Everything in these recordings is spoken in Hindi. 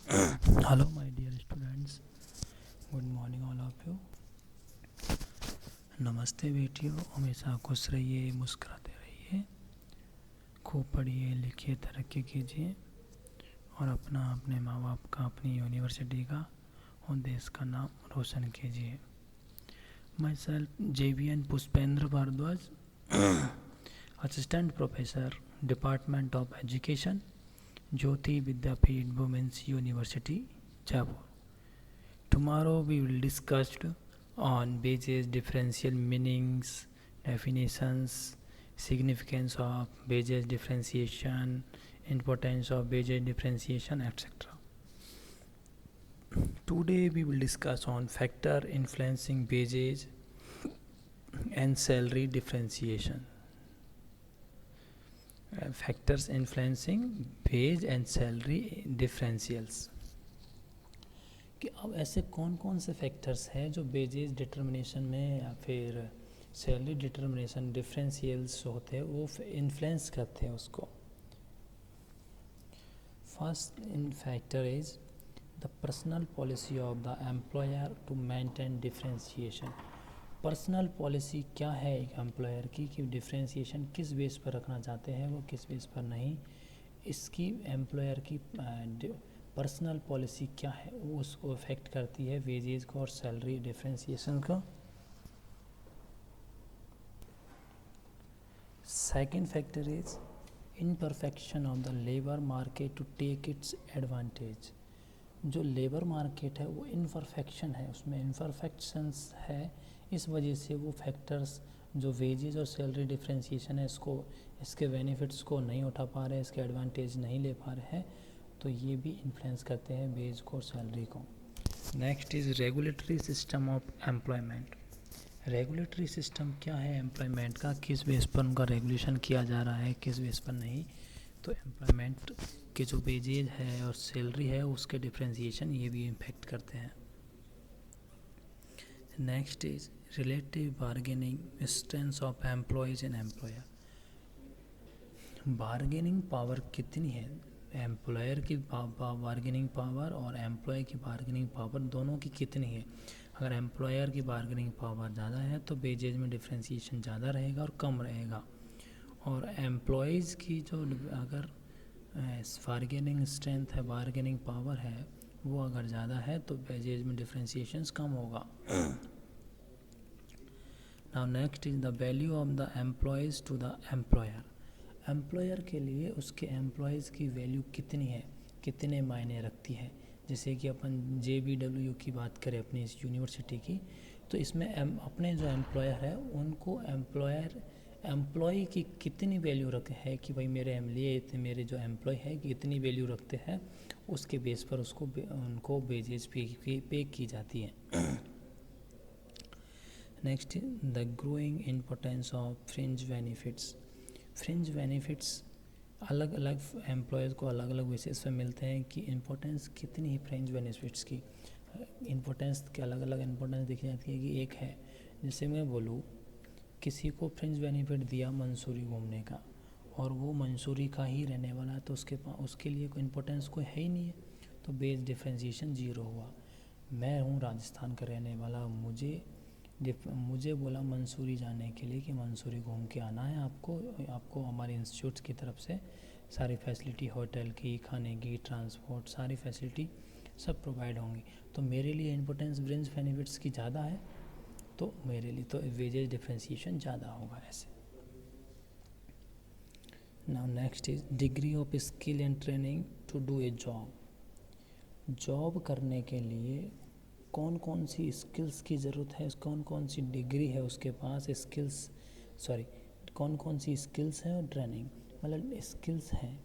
Hello, my dear students. Good morning, all of you. नमस्ते बेटियों, हमेशा खुश रहिए, मुस्कुराते रहिए, खूब पढ़िए, लिखिए, तरक्की कीजिए और अपने माँ बाप का, अपनी यूनिवर्सिटी का और देश का नाम रोशन कीजिए. Myself JVN Pushpendra Bhardwaj, assistant professor, department of education, Jyoti Vidyapeeth women's university, Jaipur. Tomorrow we will discuss on Bayes' differential meanings, definitions, significance of Bayes' differentiation, importance of Bayes' differentiation, etc. Today we will discuss on factor influencing Bayes and salary differentiation. Factors influencing Bayes and salary differentials. कि अब ऐसे कौन कौन से फैक्टर्स हैं जो बेजेस डिटर्मिनेशन में या फिर सैलरी डिटर्मिनेशन डिफरेंशियल्स होते हैं वो इन्फ्लुएंस करते हैं उसको. First in factor is the personal policy of the employer to maintain differentiation. Personal policy क्या है एक एम्प्लॉयर की कि डिफरेंशिएशन किस बेस पर रखना चाहते हैं, वो किस बेस पर नहीं. इसकी एम्प्लॉयर की पर्सनल पॉलिसी क्या है वो उसको अफेक्ट करती है वेजेस को और सैलरी डिफरेंशिएशन को. Second factor is imperfection of the labour market to take its advantage. जो लेबर मार्केट है वो इनपरफेक्शन है, उसमें इनपरफेक्शंस है, इस वजह से वो फैक्टर्स जो वेजेस और सैलरी डिफरेंशिएशन है इसको इसके बेनिफिट्स को नहीं उठा पा रहे, इसके एडवांटेज नहीं ले पा रहे हैं, तो ये भी इन्फ्लुएंस करते हैं वेज को और सैलरी को. Next is regulatory system of employment. Regulatory system क्या है एम्प्लॉयमेंट का, किस बेस पर उनका रेगुलेशन किया जा रहा है, किस बेस पर नहीं. तो एम्प्लॉयमेंट के जो वेजेज है और सैलरी है उसके डिफरेंशिएशन ये भी इम्फेक्ट करते हैं. Next is relative bargaining strength of employees and employer. Bargaining power कितनी है, एम्प्लॉयर की बार्गेनिंग पावर और एम्प्लॉय की बार्गेनिंग पावर दोनों की कितनी है. अगर एम्प्लॉयर की बार्गेनिंग पावर ज़्यादा है तो वेजेज में डिफरेंशिएशन ज़्यादा रहेगा और कम रहेगा, और एम्प्लॉयज़ की जो अगर बार्गेनिंग स्ट्रेंथ है, बार्गेनिंग पावर है, वो अगर ज़्यादा है तो वेजेज में डिफरेंशिएशंस कम होगा. Now next is the value of the employees to the employer. Employer के लिए उसके एम्प्लॉयज़ की वैल्यू कितनी है, कितने मायने रखती है. जैसे कि अपन JBW की बात करें अपनी इस यूनिवर्सिटी की, तो इसमें अपने जो एम्प्लॉयर है उनको एम्प्लॉय की कितनी वैल्यू रख है कि भाई मेरे जो एम्प्लॉय है कि इतनी वैल्यू रखते हैं, उसके बेस पर उनको वेजेस पे की जाती है. Next the growing importance of fringe benefits. Fringe benefits अलग अलग एम्प्लॉयज़ को अलग अलग बेसिस पे मिलते हैं कि इम्पोर्टेंस कितनी है फ्रिंज बेनिफिट्स की. इम्पोर्टेंस के अलग अलग इम्पोर्टेंस देखी जाती है कि एक है, जैसे मैं बोलूँ किसी को फ्रिंज बेनिफिट दिया मंसूरी घूमने का और वो मंसूरी का ही रहने वाला है, तो उसके लिए कोई इम्पोर्टेंस कोई है ही नहीं है, तो बेस डिफरेंशिएशन ज़ीरो हुआ. मैं हूँ राजस्थान का रहने वाला, मुझे बोला मंसूरी जाने के लिए कि मंसूरी घूम के आना है आपको हमारे इंस्टीट्यूट की तरफ से सारी फैसिलिटी, होटल की, खाने की, ट्रांसपोर्ट, सारी फैसिलिटी सब प्रोवाइड होंगी, तो मेरे लिए इम्पोर्टेंस फ्रिंज बेनिफिट्स की ज़्यादा है, तो मेरे लिए तो वेजेज डिफरेंशिएशन ज़्यादा होगा ऐसे. Now next is degree of skill and training to do a job. Job करने के लिए कौन कौन सी स्किल्स की ज़रूरत है, कौन कौन सी डिग्री है उसके पास, कौन कौन सी स्किल्स हैं और ट्रेनिंग. मतलब स्किल्स हैं,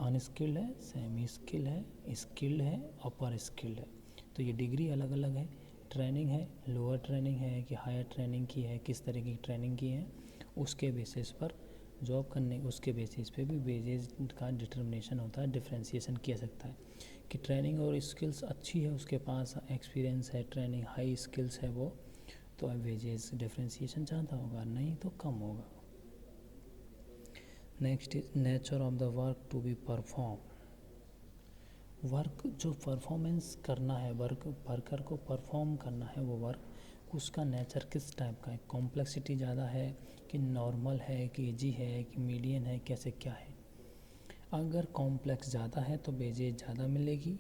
अनस्किल्ड है, सेमी स्किल है, स्किल्ड है, अपर स्किल्ड है, तो ये डिग्री अलग अलग है. ट्रेनिंग है, लोअर ट्रेनिंग है कि हायर ट्रेनिंग की है, किस तरह की ट्रेनिंग की है, उसके बेसिस पर जॉब करने उसके बेसिस पे भी वेजेस का डिटर्मिनेशन होता है, डिफरेंशिएशन किया सकता है कि ट्रेनिंग और स्किल्स अच्छी है, उसके पास एक्सपीरियंस है, ट्रेनिंग हाई स्किल्स है वो, तो वेजेस डिफरेंशिएशन ज़्यादा होगा, नहीं तो कम होगा. Next is nature of the work to be perform. Work जो परफॉर्मेंस करना है, वर्कर को परफॉर्म करना है वो वर्क, उसका नेचर किस टाइप का है, कॉम्प्लेक्सिटी ज़्यादा है कि नॉर्मल है कि इजी है कि मीडियम है, कैसे क्या है। अगर कॉम्प्लेक्स ज़्यादा है तो वेजेज ज़्यादा मिलेगी,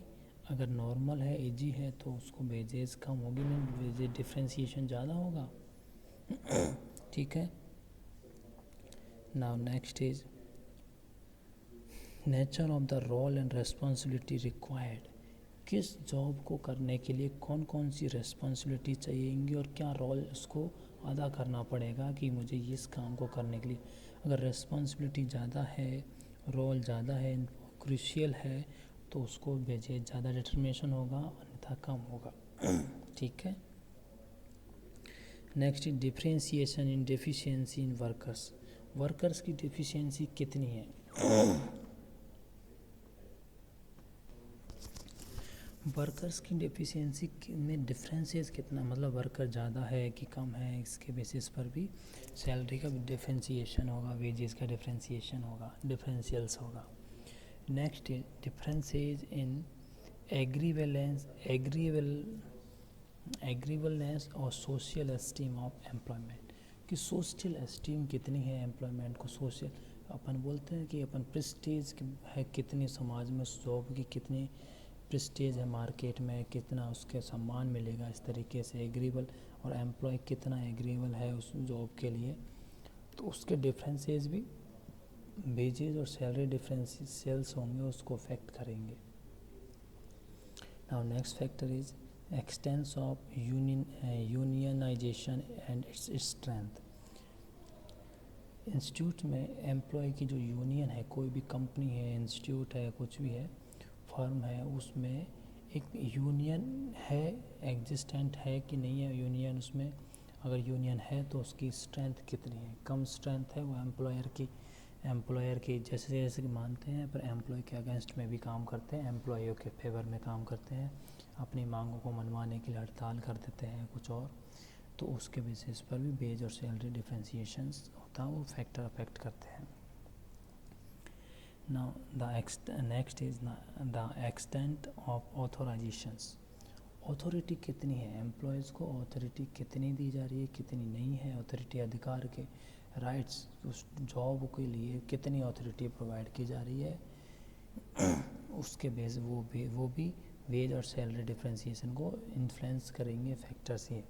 अगर नॉर्मल है इजी है तो उसको वेजेज कम होगी, नहीं वेजेज डिफ्रेंशिएशन ज़्यादा होगा। ठीक है। Now next is nature of the role and responsibility required. किस जॉब को करने के लिए कौन कौन सी रेस्पॉन्सिबिलिटी चाहिएंगी और क्या रोल उसको अदा करना पड़ेगा कि मुझे इस काम को करने के लिए। अगर रेस्पॉन्सिबिलिटी ज़्यादा है, रोल ज़्यादा है, क्रूशियल है, तो उसको वेजेज ज़्यादा डिटर्मिनेशन होगा, अन्यथा कम होगा। ठीक है। Next is differentiation in deficiency in workers. Workers की डिफिशिएंसी कितनी है। वर्कर्स की डिफिशिएंसी में डिफरेंसेस कितना, मतलब वर्कर ज़्यादा है कि कम है, इसके बेसिस पर भी सैलरी का डिफरेंशिएशन होगा, वेजेस का डिफरेंशिएशन होगा, डिफरेंशियल्स होगा। नेक्स्ट इज डिफरेंसेज इन एग्रीवेबलनेस और सोशल एस्टीम ऑफ एम्प्लॉयमेंट, कि सोशल एस्टीम कितनी है एम्प्लॉयमेंट को। सोशल अपन बोलते हैं कि अपन प्रेस्टीज है कितनी समाज में, जॉब की कितनी प्रेस्टीज है मार्केट में, कितना उसके सम्मान मिलेगा, इस तरीके से एग्रीबल और एम्प्लॉय कितना एग्रीबल है उस जॉब के लिए, तो उसके डिफरेंसेस भी वेजेज और सैलरी डिफरेंशियल्स होंगे, उसको अफेक्ट करेंगे। Now next factor is extent of unionization and its strength. Institute में एम्प्लॉय की जो यूनियन है, कोई भी कंपनी है, इंस्टीट्यूट है, कुछ भी है, फर्म है, उसमें एक यूनियन है, एग्जिस्टेंट है कि नहीं है यूनियन उसमें। अगर यूनियन है तो उसकी स्ट्रेंथ कितनी है, कम स्ट्रेंथ है वो एम्प्लॉयर की जैसे जैसे मानते हैं, पर एम्प्लॉय के अगेंस्ट में भी काम करते हैं, एम्प्लॉयों के फेवर में काम करते हैं, अपनी मांगों को मनवाने के लिए हड़ताल कर देते हैं कुछ और, तो उसके बेसिस पर भी वेज और सैलरी डिफरेंशिएशंस होता है, वो फैक्टर अफेक्ट करते हैं। Now next is the extent of authorizations। Authority कितनी है, एम्प्लॉयज़ को अथॉरिटी कितनी दी जा रही है, कितनी नहीं है अथॉरिटी, अधिकार के राइट्स उस जॉब के लिए कितनी अथॉरिटी प्रोवाइड की जा रही है, उसके बेस वो भी वेज और सैलरी डिफरेंशिएशन को इन्फ्लुएंस करेंगे फैक्टर्स ये।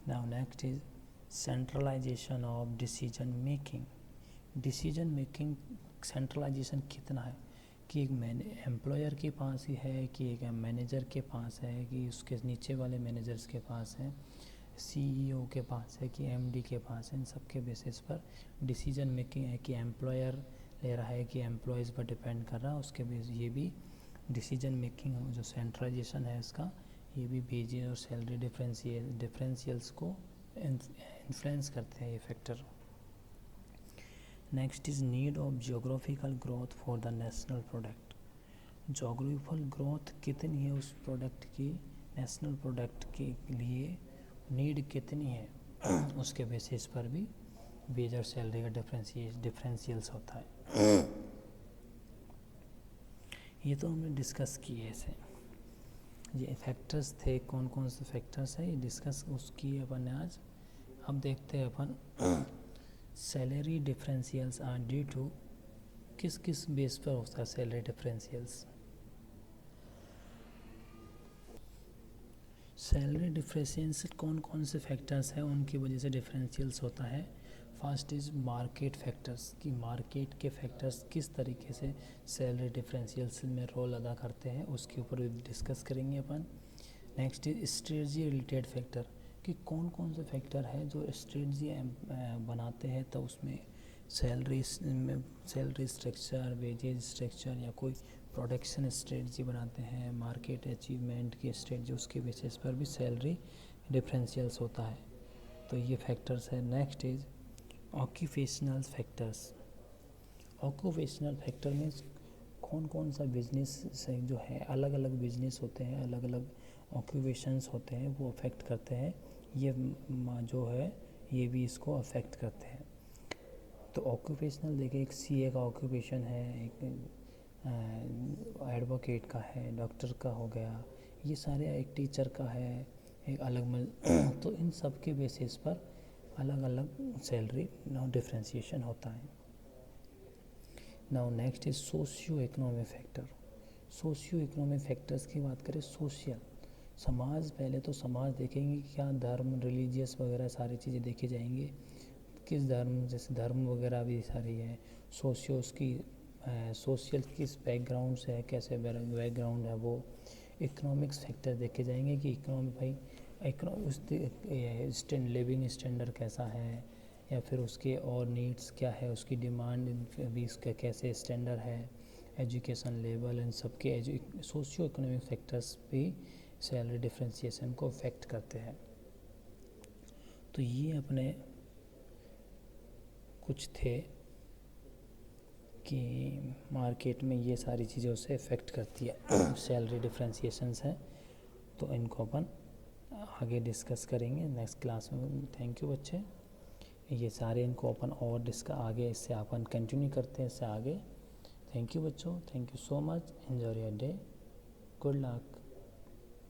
Now next is centralisation of decision making centralisation कितना है, कि एक एम्प्लॉयर के पास ही है, कि एक मैनेजर के पास है, कि उसके नीचे वाले मैनेजर्स के पास है, सीईओ के पास है, कि एमडी के पास है। इन सब के बेसिस पर डिसीजन मेकिंग है कि एम्प्लॉयर ले रहा है कि एम्प्लॉयज़ पर डिपेंड कर रहा है, उसके बेस ये भी डिसीजन मेकिंग जो सेंट्रलाइजेशन है इसका, ये भी वेजेस और सैलरी डिफरेंशियल्स को इन्फ्लुएंस करते हैं ये factor. Next is need of geographical growth for the national product. Geographical growth कितनी है उस प्रोडक्ट की, नेशनल प्रोडक्ट के लिए नीड कितनी है, उसके बेसिस पर भी वेज और सैलरी का डिफरेंशियल्स होता है। ये तो हमने डिस्कस किए ऐसे, ये फैक्टर्स थे, कौन कौन से फैक्टर्स हैं ये डिस्कस उसकी अपन ने आज। अब देखते हैं अपन salary differentials are due to, किस किस बेस पर होता है सैलरी डिफरेंशियल्स। सैलरी डिफरेंशियल्स कौन कौन से फैक्टर्स हैं उनकी वजह से डिफरेंशियल्स होता है। फर्स्ट इज मार्केट फैक्टर्स, कि मार्केट के फैक्टर्स किस तरीके से सैलरी डिफरेंशियल्स में रोल अदा करते हैं, उसके ऊपर भी डिस्कस करेंगे अपन। Next is strategy related factor, कि कौन कौन से फैक्टर है जो स्ट्रेटजी बनाते हैं, तो उसमें सैलरी स्ट्रक्चर, वेजेज स्ट्रक्चर, या कोई प्रोडक्शन स्ट्रेटजी बनाते हैं, मार्केट अचीवमेंट की स्ट्रेटजी, उसके बेसिस पर भी सैलरी डिफरेंशियल्स होता है, तो ये फैक्टर्स है। Next is occupational factors. Occupational factor में कौन कौन सा बिजनेस से जो है, अलग अलग बिजनेस होते हैं, अलग अलग ऑक्यूपेशंस होते हैं, वो अफेक्ट करते हैं, ये जो है ये भी इसको अफेक्ट करते हैं। तो ऑक्यूपेशनल देखिए, एक सीए का ऑक्यूपेशन है, एक एडवोकेट का है, डॉक्टर का हो गया, ये सारे, एक टीचर का है, एक अलग मिल तो इन सब के बेसिस पर अलग अलग सैलरी डिफ्रेंशिएशन होता है। Now next is socio economic factor. Socio economic factors की बात करें, सोशल समाज, पहले तो समाज देखेंगे कि क्या धर्म, रिलीजियस वगैरह सारी चीज़ें देखे जाएंगे, किस धर्म, जैसे धर्म वगैरह भी सारी है। सोशियो उसकी सोशल किस बैकग्राउंड से है, कैसे बैकग्राउंड है वो। इकोनॉमिक्स फैक्टर देखे जाएंगे कि इकोनॉमी भाई लिविंग स्टैंडर्ड कैसा है, या फिर उसके और नीड्स क्या है, उसकी डिमांड भी इसका कैसे स्टैंडर्ड है, एजुकेशन लेवल, इन सब के सोशियो इकोनॉमिक फैक्टर्स भी सैलरी डिफ्रेंशिएशन को अफेक्ट करते हैं। तो ये अपने कुछ थे कि मार्केट में ये सारी चीज़ें उससे अफेक्ट करती है सैलरी डिफ्रेंशिएशंस हैं, तो इनको अपन आगे डिस्कस करेंगे नेक्स्ट क्लास में। थैंक यू बच्चे। ये सारे इनको अपन और आगे इससे अपन कंटिन्यू करते हैं इससे आगे। थैंक यू बच्चों, thank you so much, enjoy your day, good luck.